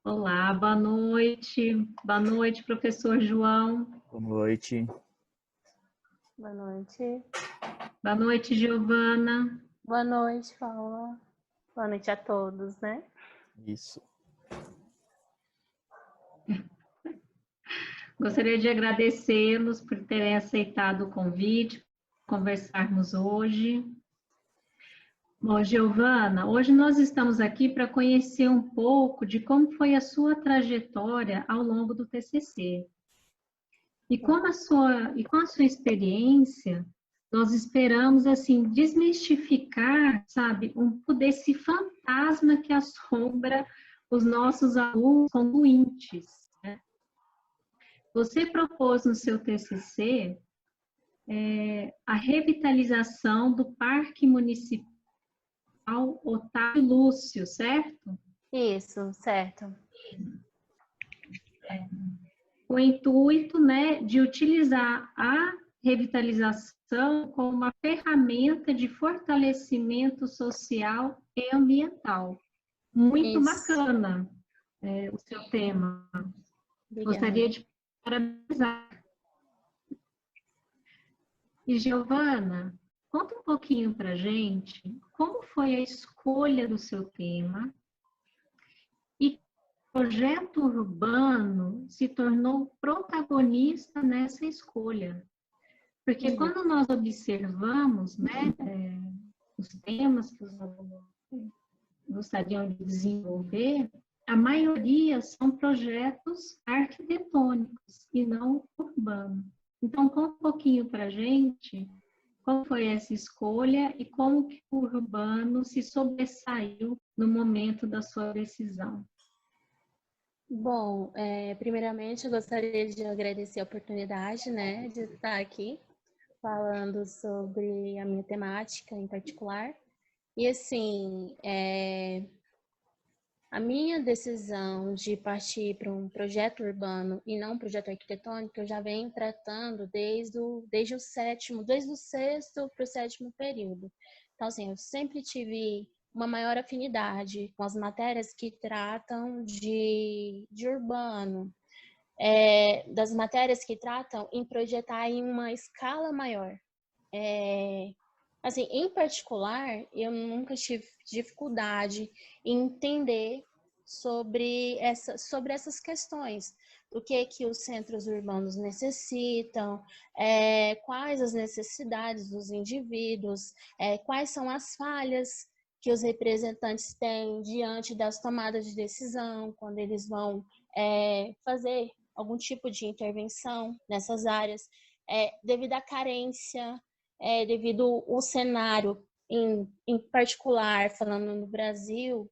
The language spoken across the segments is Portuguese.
Olá, boa noite. Boa noite, professor João. Boa noite. Boa noite. Boa noite, Giovana. Boa noite, Paula. Boa noite a todos, né? Isso. Gostaria de agradecê-los por terem aceitado o convite, conversarmos hoje. Bom, Giovana, hoje nós estamos aqui para conhecer um pouco de como foi a sua trajetória ao longo do TCC. E com a sua experiência, nós esperamos, assim, desmistificar, sabe, um pouco desse fantasma que assombra os nossos alunos concluintes, né? Você propôs no seu TCC a revitalização do Parque Municipal Otávio Lúcio, certo? Isso, certo. Com o intuito, né, de utilizar a revitalização como uma ferramenta de fortalecimento social e ambiental. Muito Isso. bacana o seu tema. Obrigada. Gostaria de parabenizar. E, Giovana, conta um pouquinho para a gente como foi a escolha do seu tema e o projeto urbano se tornou protagonista nessa escolha. Porque quando nós observamos, né, os temas que os alunos gostariam de desenvolver, a maioria são projetos arquitetônicos e não urbanos. Então, conta um pouquinho para a gente como foi essa escolha e como que o urbano se sobressaiu no momento da sua decisão. Bom, primeiramente eu gostaria de agradecer a oportunidade, né, de estar aqui falando sobre a minha temática em particular. E assim, a minha decisão de partir para um projeto urbano e não um projeto arquitetônico, eu já venho tratando desde o sexto para o sétimo período. Então, assim, eu sempre tive uma maior afinidade com as matérias que tratam de urbano, das matérias que tratam em projetar em uma escala maior. Assim, em particular, eu nunca tive dificuldade em entender sobre essas questões. O que os centros urbanos necessitam, quais as necessidades dos indivíduos, quais são as falhas que os representantes têm diante das tomadas de decisão, quando eles vão fazer algum tipo de intervenção nessas áreas, devido à carência, devido ao cenário, em particular, falando no Brasil,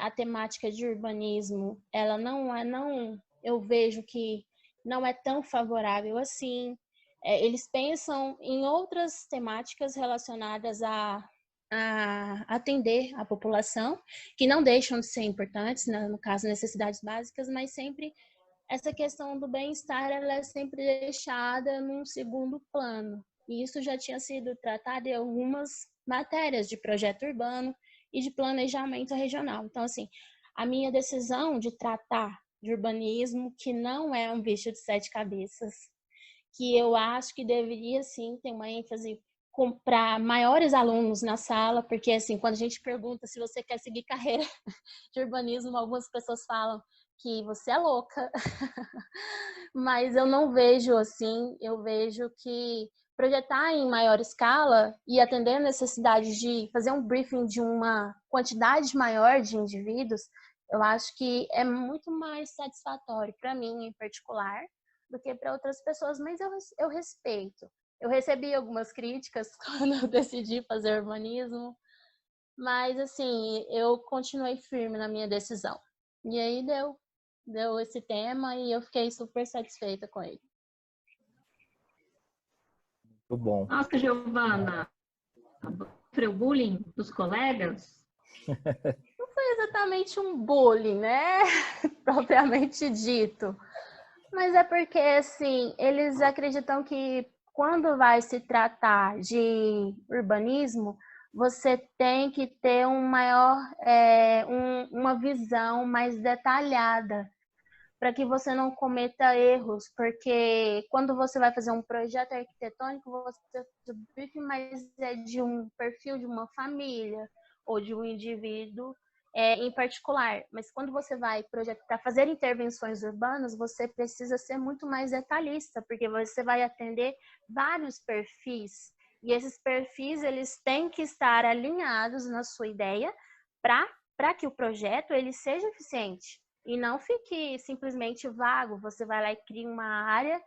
a temática de urbanismo, ela eu vejo que não é tão favorável assim. Eles pensam em outras temáticas relacionadas a atender a população, que não deixam de ser importantes, né, no caso, necessidades básicas, mas sempre essa questão do bem-estar, ela é sempre deixada num segundo plano. E isso já tinha sido tratado em algumas matérias de projeto urbano e de planejamento regional. Então, assim, a minha decisão de tratar de urbanismo, que não é um bicho de sete cabeças, que eu acho que deveria, sim, ter uma ênfase para maiores alunos na sala, porque, assim, quando a gente pergunta se você quer seguir carreira de urbanismo, algumas pessoas falam que você é louca, mas eu não vejo assim, eu vejo que projetar em maior escala e atender a necessidade de fazer um briefing de uma quantidade maior de indivíduos, eu acho que é muito mais satisfatório para mim, em particular, do que para outras pessoas, mas eu respeito. Eu recebi algumas críticas quando eu decidi fazer urbanismo, mas assim, eu continuei firme na minha decisão. E aí deu esse tema e eu fiquei super satisfeita com ele. Muito bom. Nossa, Giovana, sofreu bullying dos colegas? Não foi exatamente um bullying, né? Propriamente dito. Mas é porque, assim, eles acreditam que quando vai se tratar de urbanismo, você tem que ter uma visão mais detalhada para que você não cometa erros, porque quando você vai fazer um projeto arquitetônico, você sabe que mais é de um perfil de uma família ou de um indivíduo em particular. Mas quando você vai para fazer intervenções urbanas, você precisa ser muito mais detalhista, porque você vai atender vários perfis. E esses perfis, eles têm que estar alinhados na sua ideia para que o projeto ele seja eficiente. E não fique simplesmente vago, você vai lá e cria uma área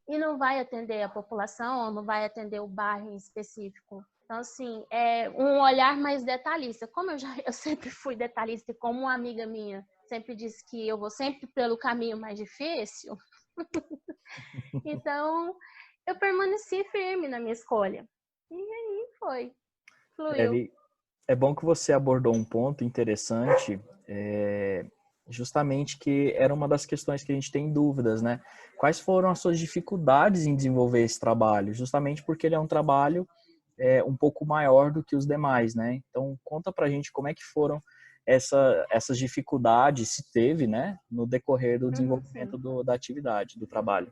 e não vai atender a população, ou não vai atender o bairro em específico. Então, assim, é um olhar mais detalhista. Como eu sempre fui detalhista, e como uma amiga minha sempre disse que eu vou sempre pelo caminho mais difícil, então eu permaneci firme na minha escolha. E aí fluiu. É bom que você abordou um ponto interessante, justamente que era uma das questões que a gente tem dúvidas, né? Quais foram as suas dificuldades em desenvolver esse trabalho? Justamente porque ele é um trabalho um pouco maior do que os demais, né? Então, conta pra gente como é que foram essas dificuldades, se teve, né? No decorrer do desenvolvimento da atividade, do trabalho.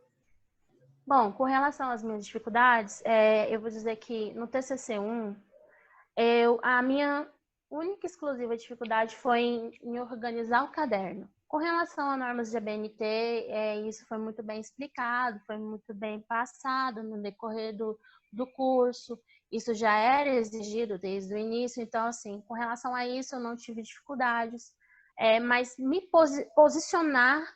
Bom, com relação às minhas dificuldades, eu vou dizer que no TCC1, a minha única e exclusiva dificuldade foi em organizar o caderno. Com relação a normas de ABNT, isso foi muito bem explicado, foi muito bem passado no decorrer do curso. Isso já era exigido desde o início, então, assim, com relação a isso, eu não tive dificuldades. Mas me posicionar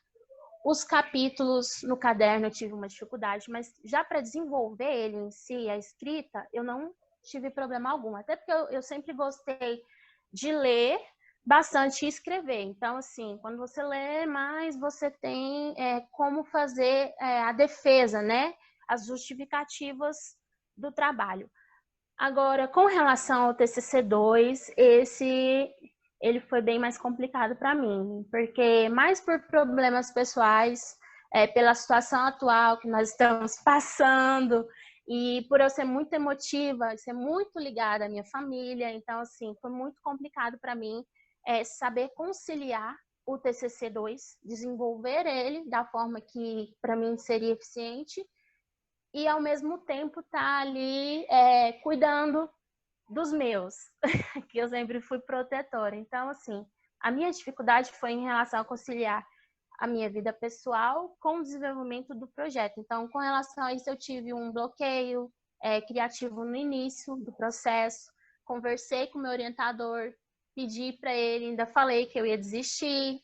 os capítulos no caderno eu tive uma dificuldade, mas já para desenvolver ele em si, a escrita, eu não tive problema algum. Até porque eu sempre gostei de ler bastante e escrever. Então, assim, quando você lê mais, você tem como fazer a defesa, né? As justificativas do trabalho. Agora, com relação ao TCC2, ele foi bem mais complicado para mim, porque mais por problemas pessoais, pela situação atual que nós estamos passando, e por eu ser muito emotiva, ser muito ligada à minha família, então, assim, foi muito complicado para mim saber conciliar o TCC2, desenvolver ele da forma que para mim seria eficiente, e ao mesmo tempo tá ali cuidando dos meus, que eu sempre fui protetora. Então, assim, a minha dificuldade foi em relação a conciliar a minha vida pessoal com o desenvolvimento do projeto. Então, com relação a isso, eu tive um bloqueio criativo no início do processo, conversei com o meu orientador, pedi para ele, ainda falei que eu ia desistir,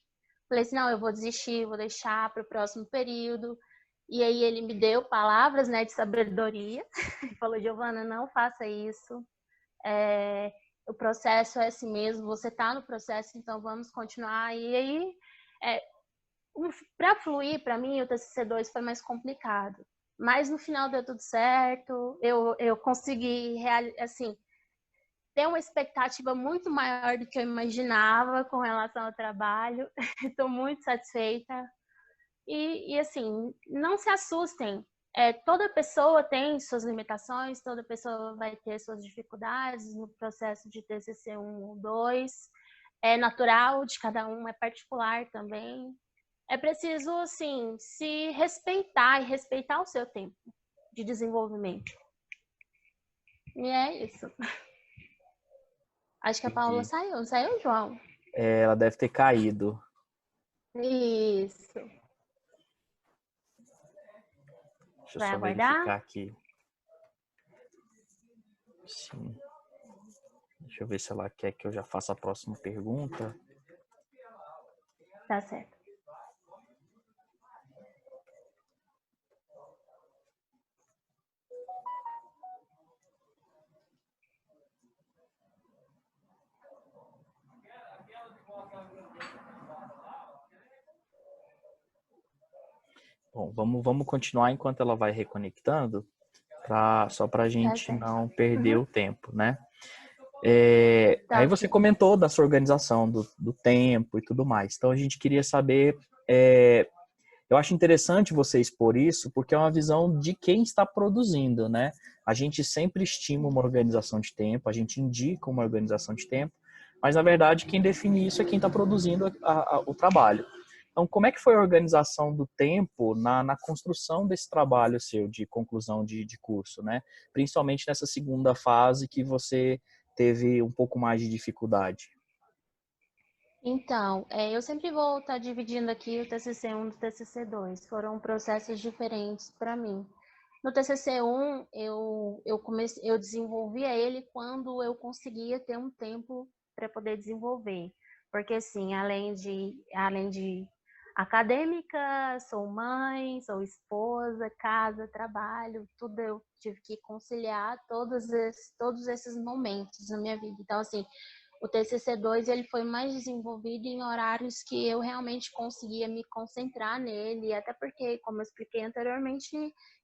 falei assim, não, eu vou desistir, vou deixar para o próximo período. E aí ele me deu palavras, né, de sabedoria, falou, Giovana, não faça isso, o processo é assim mesmo, você está no processo, então vamos continuar. E aí, para fluir, para mim, o TCC2 foi mais complicado. Mas no final deu tudo certo, eu consegui, assim, ter uma expectativa muito maior do que eu imaginava com relação ao trabalho. Estou muito satisfeita. E assim, não se assustem. Toda pessoa tem suas limitações, toda pessoa vai ter suas dificuldades no processo de TCC 1 ou 2. É natural de cada um, é particular também. É preciso, assim, se respeitar e respeitar o seu tempo de desenvolvimento. E é isso. Acho que a Paula saiu. Não saiu, João? Ela deve ter caído. Isso. Deixa eu Vai só aguardar? verificar aqui. Sim. Deixa eu ver se ela quer que eu já faça a próxima pergunta. Tá certo. Bom, vamos continuar enquanto ela vai reconectando, só para a gente não perder o tempo, né? Aí você comentou da sua organização, do tempo e tudo mais. Então, a gente queria saber Eu acho interessante você expor isso, porque é uma visão de quem está produzindo, né? A gente sempre estima uma organização de tempo, a gente indica uma organização de tempo, mas na verdade quem define isso é quem está produzindo o trabalho. Então, como é que foi a organização do tempo na construção desse trabalho seu de conclusão de curso, né? Principalmente nessa segunda fase que você teve um pouco mais de dificuldade. Então, eu sempre vou estar dividindo aqui o TCC1 do TCC2. Foram processos diferentes para mim. No TCC1, eu desenvolvia ele quando eu conseguia ter um tempo para poder desenvolver. Porque, assim, além de acadêmica, sou mãe, sou esposa, casa, trabalho, tudo eu tive que conciliar todos esses momentos na minha vida. Então, assim, o TCC2 ele foi mais desenvolvido em horários que eu realmente conseguia me concentrar nele, até porque, como eu expliquei anteriormente,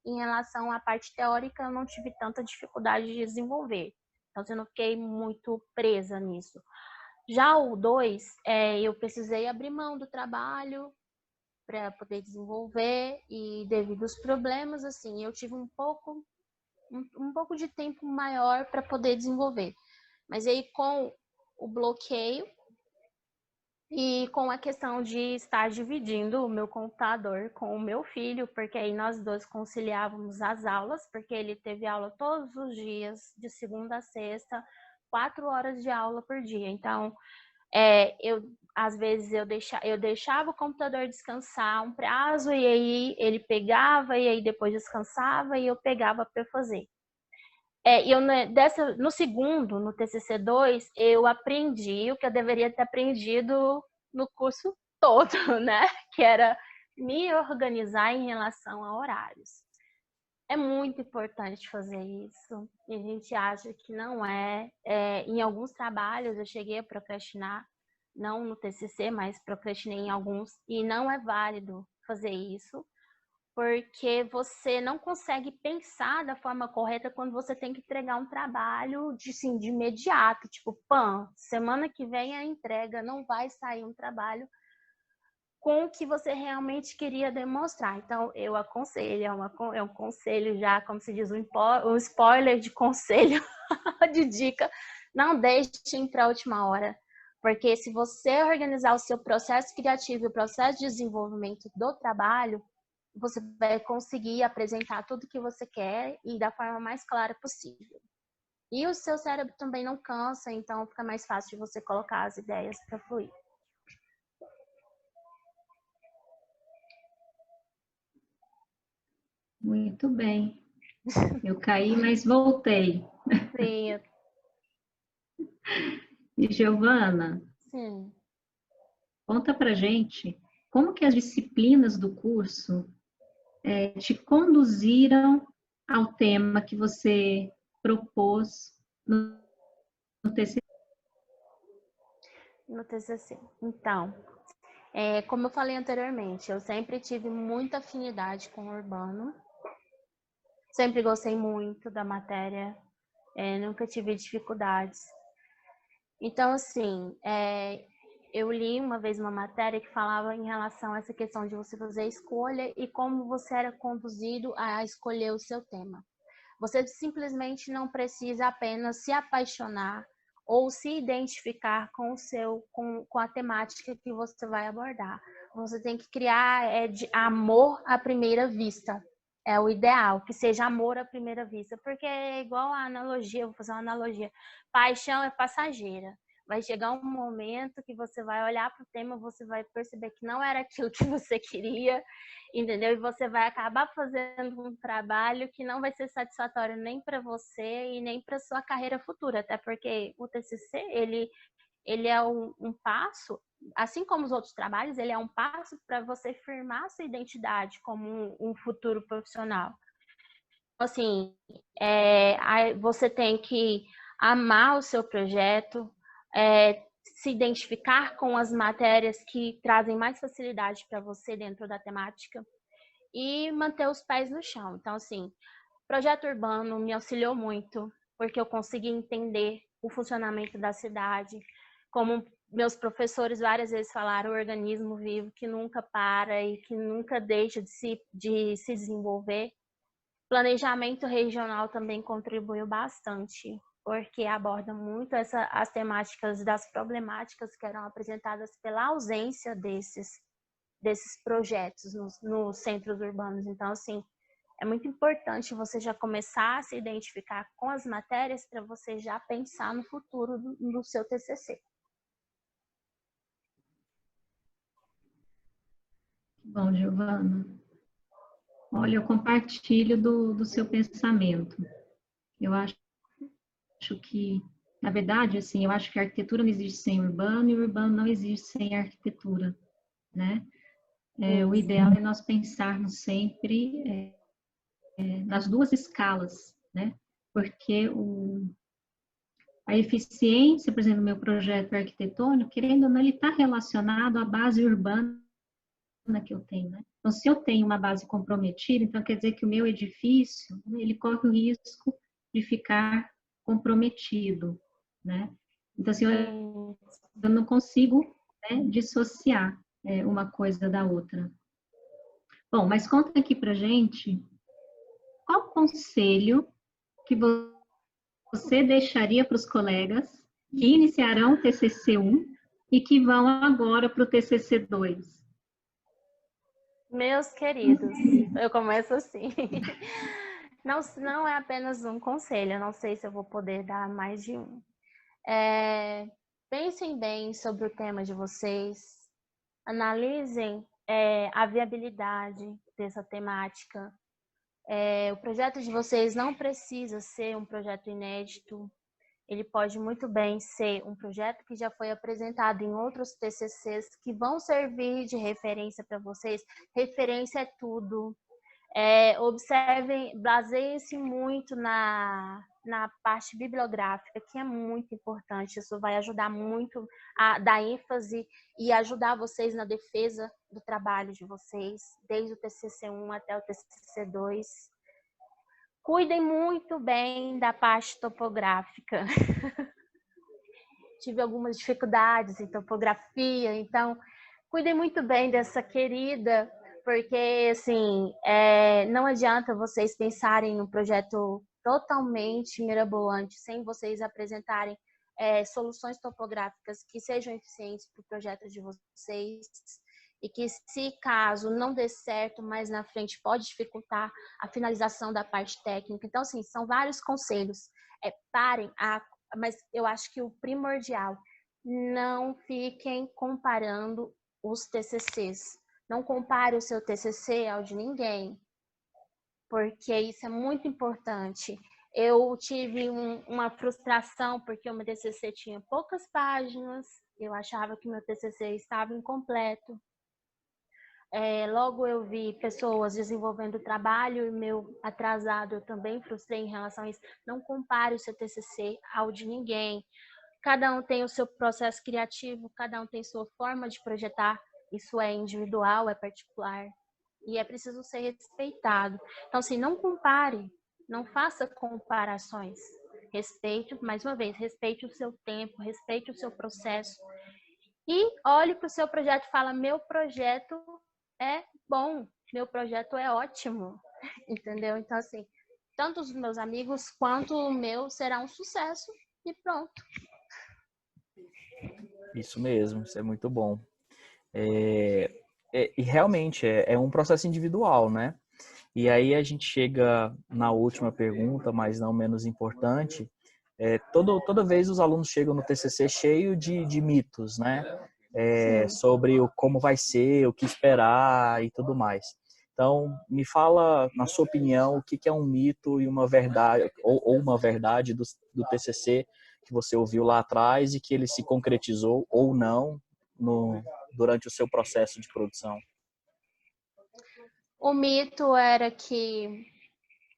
em relação à parte teórica, eu não tive tanta dificuldde de desenvolver. Então, eu não fiquei muito presa nisso. Já o 2, eu precisei abrir mão do trabalho para poder desenvolver e devido aos problemas, assim, eu tive um pouco de tempo maior para poder desenvolver. Mas aí com o bloqueio e com a questão de estar dividindo o meu computador com o meu filho, porque aí nós dois conciliávamos as aulas, porque ele teve aula todos os dias, de segunda a sexta, 4 horas de aula por dia. Então, às vezes eu deixava o computador descansar um prazo e aí ele pegava e aí depois descansava e eu pegava para fazer. No segundo, no TCC2, eu aprendi o que eu deveria ter aprendido no curso todo, né? Que era me organizar em relação a horários. É muito importante fazer isso. E a gente acha que não é. Em alguns trabalhos eu cheguei a procrastinar, não no TCC, mas procrastinei em alguns, e não é válido fazer isso, porque você não consegue pensar da forma correta quando você tem que entregar um trabalho de imediato, tipo, semana que vem a entrega, não vai sair um trabalho com o que você realmente queria demonstrar. Então, eu aconselho, é um conselho já, como se diz, um spoiler de conselho, de dica, não deixem para a última hora, porque se você organizar o seu processo criativo e o processo de desenvolvimento do trabalho, você vai conseguir apresentar tudo que você quer e da forma mais clara possível. E o seu cérebro também não cansa, então fica mais fácil de você colocar as ideias para fluir. Muito bem. Eu caí, mas voltei. Sim. E Giovana, Sim. conta pra gente como que as disciplinas do curso te conduziram ao tema que você propôs no TCC. No TCC. Então, como eu falei anteriormente, eu sempre tive muita afinidade com o urbano. Sempre gostei muito da matéria, nunca tive dificuldades. Então, assim, eu li uma vez uma matéria que falava em relação a essa questão de você fazer a escolha e como você era conduzido a escolher o seu tema. Você simplesmente não precisa apenas se apaixonar ou se identificar com a temática que você vai abordar. Você tem que criar de amor à primeira vista. É o ideal, que seja amor à primeira vista, porque é igual a analogia, vou fazer uma analogia. Paixão é passageira. Vai chegar um momento que você vai olhar para o tema, você vai perceber que não era aquilo que você queria, entendeu? E você vai acabar fazendo um trabalho que não vai ser satisfatório nem para você e nem para sua carreira futura, até porque o TCC, ele é um passo, assim como os outros trabalhos, ele é um passo para você firmar sua identidade como um futuro profissional. Assim, você tem que amar o seu projeto, se identificar com as matérias que trazem mais facilidade para você dentro da temática e manter os pés no chão. Então, assim, o projeto urbano me auxiliou muito, porque eu consegui entender o funcionamento da cidade, como meus professores várias vezes falaram, o organismo vivo que nunca para e que nunca deixa de se desenvolver. Planejamento regional também contribuiu bastante, porque aborda muito as temáticas das problemáticas que eram apresentadas pela ausência desses projetos nos centros urbanos. Então, assim, é muito importante você já começar a se identificar com as matérias para você já pensar no futuro do seu TCC. Bom, Giovana, olha, eu compartilho do seu pensamento. Eu acho que, na verdade, assim, eu acho que a arquitetura não existe sem o urbano e o urbano não existe sem a arquitetura, né? O ideal é nós pensarmos sempre nas duas escalas, né? Porque a eficiência, por exemplo, do meu projeto arquitetônico, querendo ou não, ele está relacionado à base urbana que eu tenho, né? Então, se eu tenho uma base comprometida, então quer dizer que o meu edifício, ele corre o risco de ficar comprometido, né? Então, assim, eu não consigo, né, dissociar uma coisa da outra. Bom, mas conta aqui pra gente, qual conselho que você deixaria para os colegas que iniciarão o TCC1 e que vão agora para o TCC2? Meus queridos, eu começo assim. Não é apenas um conselho, eu não sei se eu vou poder dar mais de um. Pensem bem sobre o tema de vocês, analisem a viabilidade dessa temática. O projeto de vocês não precisa ser um projeto inédito, ele pode muito bem ser um projeto que já foi apresentado em outros TCCs que vão servir de referência para vocês. Referência é tudo. Observem, baseiem-se muito na parte bibliográfica, que é muito importante. Isso vai ajudar muito a dar ênfase e ajudar vocês na defesa do trabalho de vocês, desde o TCC1 até o TCC2. Cuidem muito bem da parte topográfica. Tive algumas dificuldades em topografia, então cuidem muito bem dessa querida, porque assim, não adianta vocês pensarem num projeto totalmente mirabolante sem vocês apresentarem soluções topográficas que sejam eficientes para o projeto de vocês e que, se caso não dê certo, mais na frente pode dificultar a finalização da parte técnica. Então, assim, são vários conselhos. Mas eu acho que o primordial, não fiquem comparando os TCCs. Não compare o seu TCC ao de ninguém, porque isso é muito importante. Eu tive uma frustração porque o meu TCC tinha poucas páginas, eu achava que meu TCC estava incompleto. Logo eu vi pessoas desenvolvendo trabalho e meu atrasado, eu também frustrei em relação a isso. Não compare o seu TCC ao de ninguém. Cada um tem o seu processo criativo, cada um tem sua forma de projetar. Isso é individual, é particular e é preciso ser respeitado. Então, assim, não compare, não faça comparações. Respeite, mais uma vez, respeite o seu tempo, respeite o seu processo e olhe para o seu projeto e fala: meu projeto é bom, meu projeto é ótimo, entendeu? Então, assim, tanto os meus amigos quanto o meu será um sucesso e pronto. Isso mesmo, isso é muito bom. E realmente é um processo individual, né? E aí a gente chega na última pergunta, mas não menos importante. Toda vez os alunos chegam no TCC cheio de mitos, né? Sobre como vai ser, o que esperar e tudo mais. Então, me fala, na sua opinião, o que é um mito e uma verdade, ou uma verdade do TCC que você ouviu lá atrás e que ele se concretizou ou não durante o seu processo de produção. O mito era que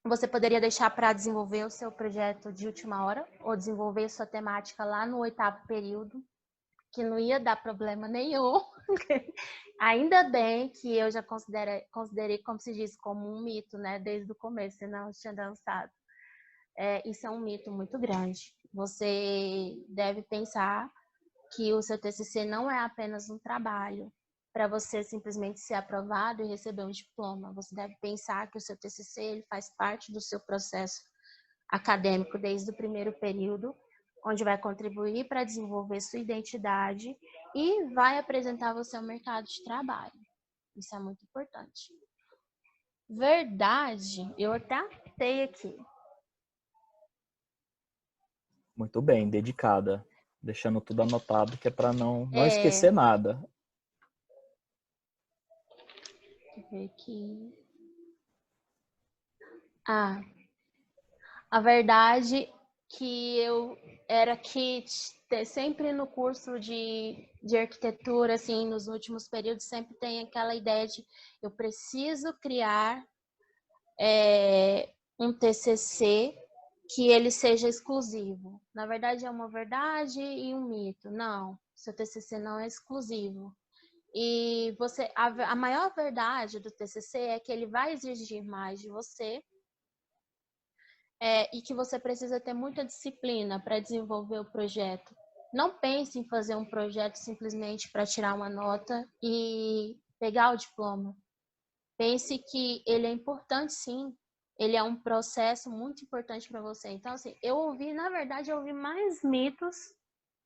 você poderia deixar para desenvolver o seu projeto de última hora ou desenvolver sua temática lá no 8º período, que não ia dar problema nenhum. Ainda bem que eu já considerei, como se diz, como um mito, né? Desde o começo, senão eu tinha dançado. Isso é um mito muito grande. Você deve pensar que o seu TCC não é apenas um trabalho para você simplesmente ser aprovado e receber um diploma. Você deve pensar que o seu TCC ele faz parte do seu processo acadêmico desde o primeiro período, onde vai contribuir para desenvolver sua identidade e vai apresentar você ao mercado de trabalho. Isso é muito importante. Verdade, eu até anotei aqui. Muito bem, dedicada. Deixando tudo anotado, que é para não esquecer nada. Deixa eu ver aqui. A verdade que eu era que sempre no curso de arquitetura, assim, nos últimos períodos, sempre tem aquela ideia de eu preciso criar um TCC que ele seja exclusivo. Na verdade, é uma verdade e um mito. Não, seu TCC não é exclusivo. E a maior verdade do TCC é que ele vai exigir mais de você e que você precisa ter muita disciplina para desenvolver o projeto. Não pense em fazer um projeto simplesmente para tirar uma nota e pegar o diploma. Pense que ele é importante, sim. Ele é um processo muito importante para você. Então, assim, na verdade, eu ouvi mais mitos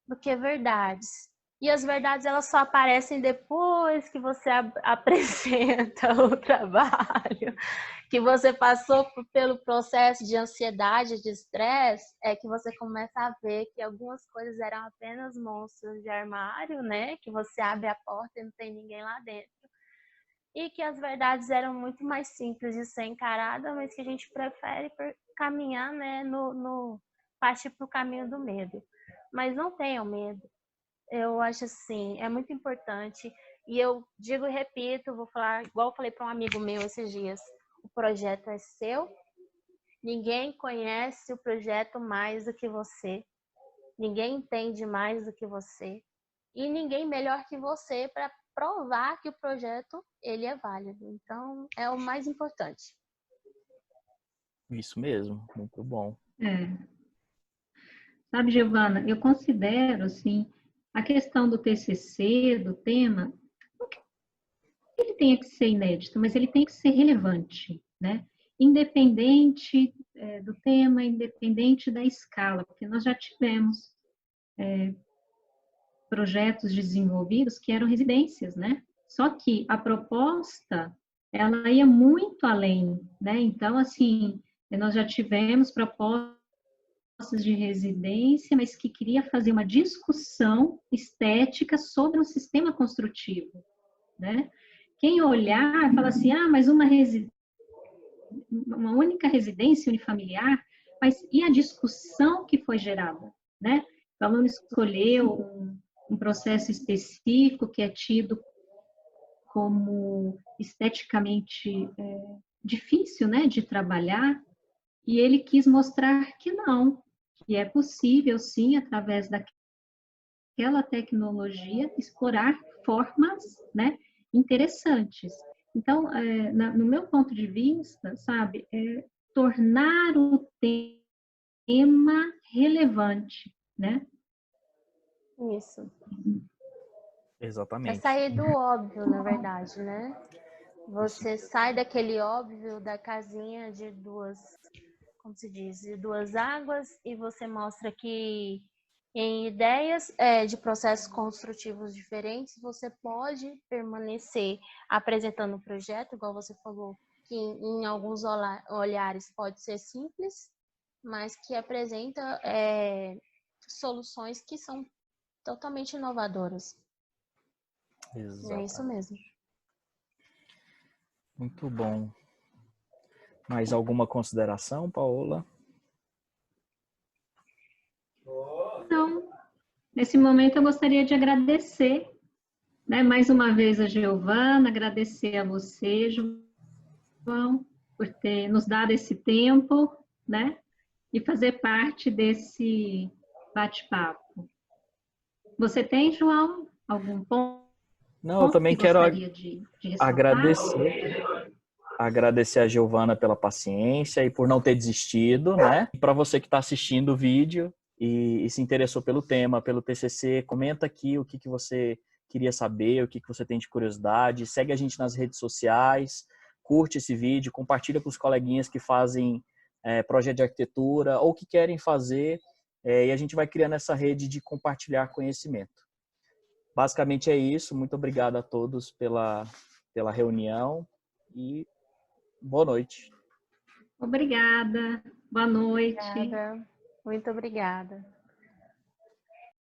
do que verdades. E as verdades, elas só aparecem depois que você apresenta o trabalho, que você passou pelo processo de ansiedade, de estresse, é que você começa a ver que algumas coisas eram apenas monstros de armário, né? Que você abre a porta e não tem ninguém lá dentro. E que as verdades eram muito mais simples de ser encarada, mas que a gente prefere caminhar, né, partir para o caminho do medo. Mas não tenham medo. Eu acho assim, é muito importante. E eu digo e repito, vou falar, igual eu falei para um amigo meu esses dias, o projeto é seu, ninguém conhece o projeto mais do que você, ninguém entende mais do que você, e ninguém melhor que você para provar que o projeto ele é válido. Então, é o mais importante. Isso mesmo, muito bom. Sabe, Giovana, eu considero, assim, a questão do TCC, do tema, não que ele tenha que ser inédito, mas ele tem que ser relevante, né? Independente do tema, independente da escala, porque nós já tivemos projetos desenvolvidos que eram residências, né? Só que a proposta, ela ia muito além, né? Então, assim, nós já tivemos propostas de residência, mas que queria fazer uma discussão estética sobre um sistema construtivo, né? Quem olhar fala assim, mas uma única residência unifamiliar, mas e a discussão que foi gerada, né? O aluno escolheu um processo específico que é tido como esteticamente difícil, né, de trabalhar, e ele quis mostrar que não, que é possível, sim, através daquela tecnologia, explorar formas, né, interessantes. Então, no meu ponto de vista, sabe, tornar o tema relevante, né? Isso. Exatamente. É sair do óbvio, na verdade, né? Você sai daquele óbvio da casinha de duas, como se diz, de duas águas, e você mostra que em ideias de processos construtivos diferentes, você pode permanecer apresentando o projeto, igual você falou, que em alguns olhares pode ser simples, mas que apresenta soluções que são totalmente inovadoras. Exatamente. É isso mesmo. Muito bom. Mais alguma consideração, Paola? Não. Nesse momento eu gostaria de agradecer, né, mais uma vez a Giovana, agradecer a você, João, por ter nos dado esse tempo, né, e fazer parte desse bate-papo. Você tem, João, algum ponto? Não, eu também que quero gostaria de ressaltar? agradecer a Giovana pela paciência e por não ter desistido, né? Para você que está assistindo o vídeo, e se interessou pelo tema, pelo TCC, comenta aqui o que você queria saber, o que você tem de curiosidade. Segue a gente nas redes sociais, curte esse vídeo, compartilha com os coleguinhas que fazem projeto de arquitetura ou que querem fazer, e a gente vai criando essa rede de compartilhar conhecimento. Basicamente é isso. Muito obrigado a todos pela reunião e boa noite. Obrigada. Boa noite. Obrigada. Muito obrigada.